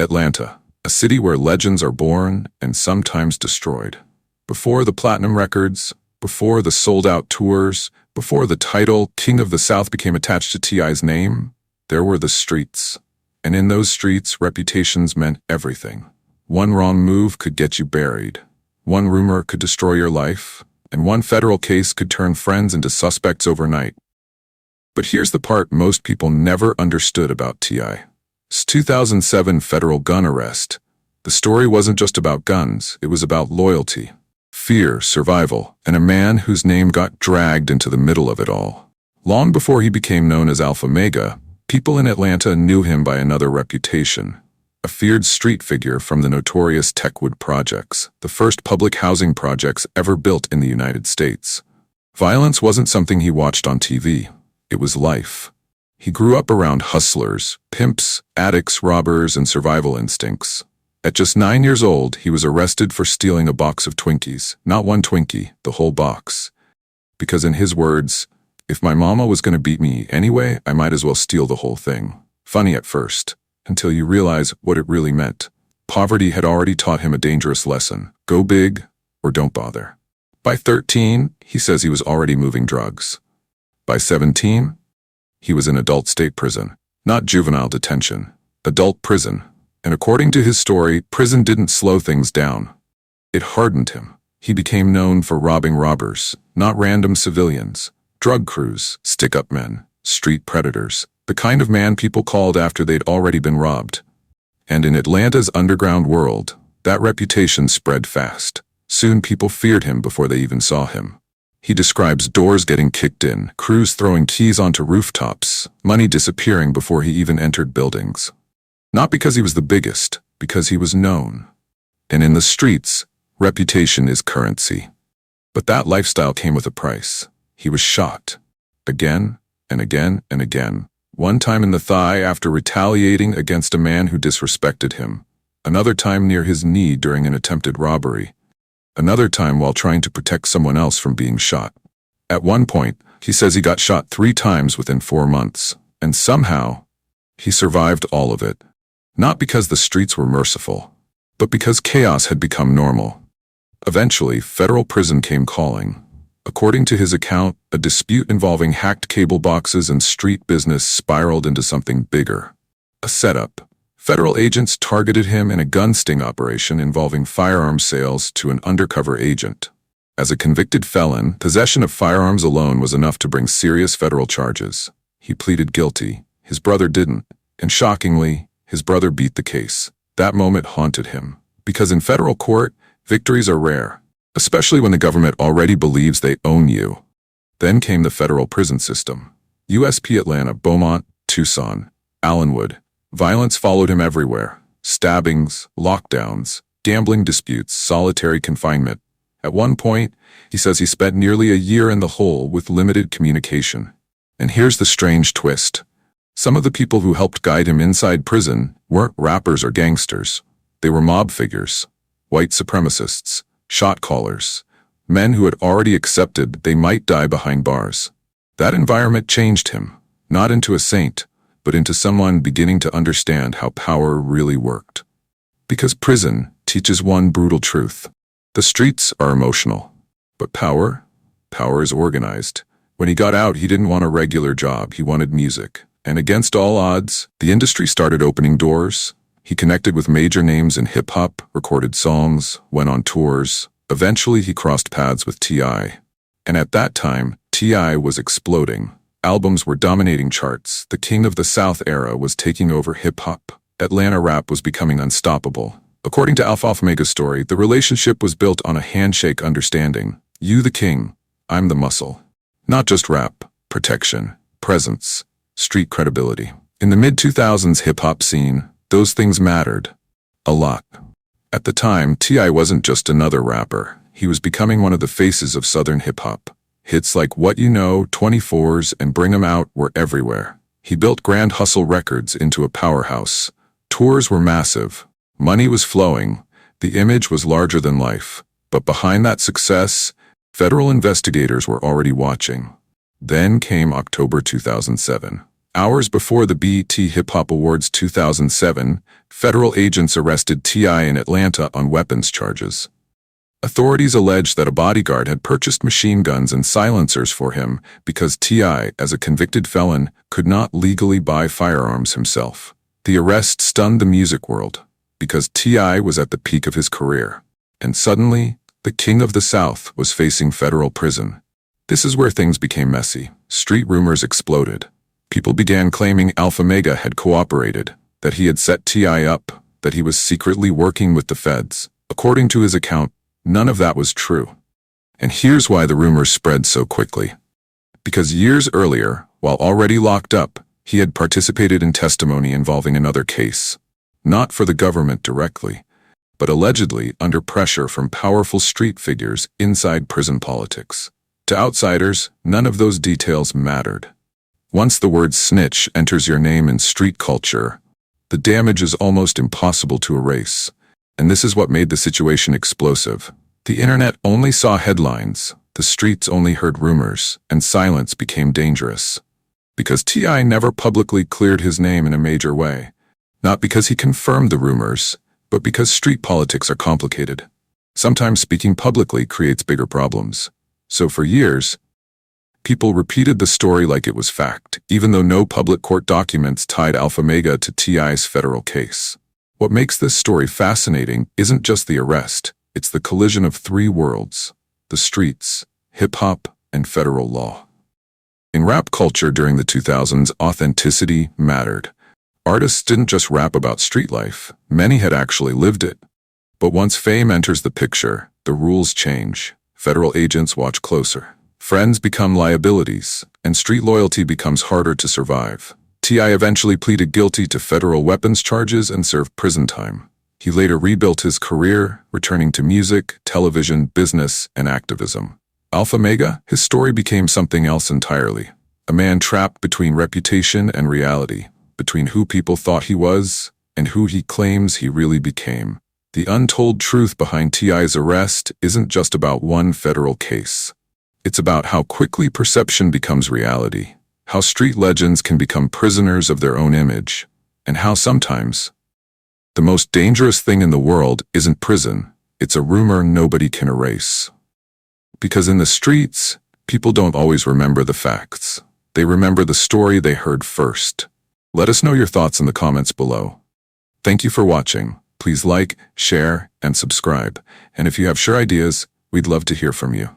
Atlanta, a city where legends are born and sometimes destroyed. Before the platinum records, before the sold-out tours, before the title King of the South became attached to T.I.'s name, there were the streets. And in those streets, reputations meant everything. One wrong move could get you buried. One rumor could destroy your life. And one federal case could turn friends into suspects overnight. But here's the part most people never understood about T.I.'s 2007 federal gun arrest. The story wasn't just about guns, it was about loyalty, fear, survival, and a man whose name got dragged into the middle of it all. Long before he became known as Alpha Mega, people in Atlanta knew him by another reputation. A feared street figure from the notorious Techwood projects, the first public housing projects ever built in the United States. Violence wasn't something he watched on TV. It was life. He grew up around hustlers, pimps, addicts, robbers, and survival instincts. At just 9 years old, he was arrested for stealing a box of Twinkies. Not one Twinkie, the whole box. Because in his words, if my mama was going to beat me anyway, I might as well steal the whole thing. Funny at first, until you realize what it really meant. Poverty had already taught him a dangerous lesson. Go big or don't bother. By 13, he says he was already moving drugs. By 17, he was in adult state prison. Not juvenile detention, adult prison. And according to his story, prison didn't slow things down. It hardened him. He became known for robbing robbers, not random civilians, drug crews, stick-up men, street predators, the kind of man people called after they'd already been robbed. And in Atlanta's underground world, that reputation spread fast. Soon people feared him before they even saw him. He describes doors getting kicked in, crews throwing keys onto rooftops, money disappearing before he even entered buildings. Not because he was the biggest, because he was known. And in the streets, reputation is currency. But that lifestyle came with a price. He was shot. Again, and again, and again. One time in the thigh after retaliating against a man who disrespected him. Another time near his knee during an attempted robbery. Another time while trying to protect someone else from being shot. At one point, he says he got shot 3 times within 4 months. And somehow, he survived all of it. Not because the streets were merciful, but because chaos had become normal. Eventually, federal prison came calling. According to his account, a dispute involving hacked cable boxes and street business spiraled into something bigger. A setup. Federal agents targeted him in a gun sting operation involving firearm sales to an undercover agent. As a convicted felon, possession of firearms alone was enough to bring serious federal charges. He pleaded guilty. His brother didn't. And shockingly, his brother beat the case. That moment haunted him. Because in federal court, victories are rare. Especially when the government already believes they own you. Then came the federal prison system. USP Atlanta, Beaumont, Tucson, Allenwood. Violence followed him everywhere. Stabbings, lockdowns, gambling disputes, solitary confinement. At one point, he says he spent nearly a year in the hole with limited communication. And here's the strange twist. Some of the people who helped guide him inside prison weren't rappers or gangsters. They were mob figures, white supremacists, shot callers, men who had already accepted they might die behind bars. That environment changed him, not into a saint, but into someone beginning to understand how power really worked. Because prison teaches one brutal truth. The streets are emotional, but power is organized. When he got out, he didn't want a regular job, he wanted music. And against all odds, the industry started opening doors. He connected with major names in hip-hop, recorded songs, went on tours. Eventually, he crossed paths with T.I. And at that time, T.I. was exploding. Albums were dominating charts. The King of the South era was taking over hip-hop. Atlanta rap was becoming unstoppable. According to Alpha Mega's story, the relationship was built on a handshake understanding. You the king, I'm the muscle. Not just rap, protection, presence, street credibility. In the mid-2000s hip-hop scene, those things mattered. A lot. At the time, T.I. wasn't just another rapper. He was becoming one of the faces of Southern hip-hop. Hits like What You Know, 24s, and Bring 'Em Out were everywhere. He built Grand Hustle Records into a powerhouse. Tours were massive. Money was flowing. The image was larger than life. But behind that success, federal investigators were already watching. Then came October 2007. Hours before the BET Hip Hop Awards 2007, federal agents arrested T.I. in Atlanta on weapons charges. Authorities alleged that a bodyguard had purchased machine guns and silencers for him because T.I., as a convicted felon, could not legally buy firearms himself. The arrest stunned the music world because T.I. was at the peak of his career. And suddenly, the King of the South was facing federal prison. This is where things became messy. Street rumors exploded. People began claiming Alpha Mega had cooperated, that he had set T.I. up, that he was secretly working with the feds. According to his account, none of that was true. And here's why the rumors spread so quickly. Because years earlier, while already locked up, he had participated in testimony involving another case. Not for the government directly, but allegedly under pressure from powerful street figures inside prison politics. To outsiders, none of those details mattered. Once the word snitch enters your name in street culture, the damage is almost impossible to erase. And this is what made the situation explosive. The internet only saw headlines, the streets only heard rumors, and silence became dangerous. Because T.I. never publicly cleared his name in a major way. Not because he confirmed the rumors, but because street politics are complicated. Sometimes speaking publicly creates bigger problems. So for years, people repeated the story like it was fact, even though no public court documents tied Alpha Mega to T.I.'s federal case. What makes this story fascinating isn't just the arrest, it's the collision of three worlds: the streets, hip-hop, and federal law. In rap culture during the 2000s, authenticity mattered. Artists didn't just rap about street life, many had actually lived it. But once fame enters the picture, the rules change. Federal agents watch closer. Friends become liabilities, and street loyalty becomes harder to survive. T.I. eventually pleaded guilty to federal weapons charges and served prison time. He later rebuilt his career, returning to music, television, business, and activism. Alpha Mega, his story became something else entirely. A man trapped between reputation and reality, between who people thought he was and who he claims he really became. The untold truth behind T.I.'s arrest isn't just about one federal case. It's about how quickly perception becomes reality, how street legends can become prisoners of their own image, and how sometimes the most dangerous thing in the world isn't prison, it's a rumor nobody can erase. Because in the streets, people don't always remember the facts. They remember the story they heard first. Let us know your thoughts in the comments below. Thank you for watching. Please like, share, and subscribe. And if you have sure ideas, we'd love to hear from you.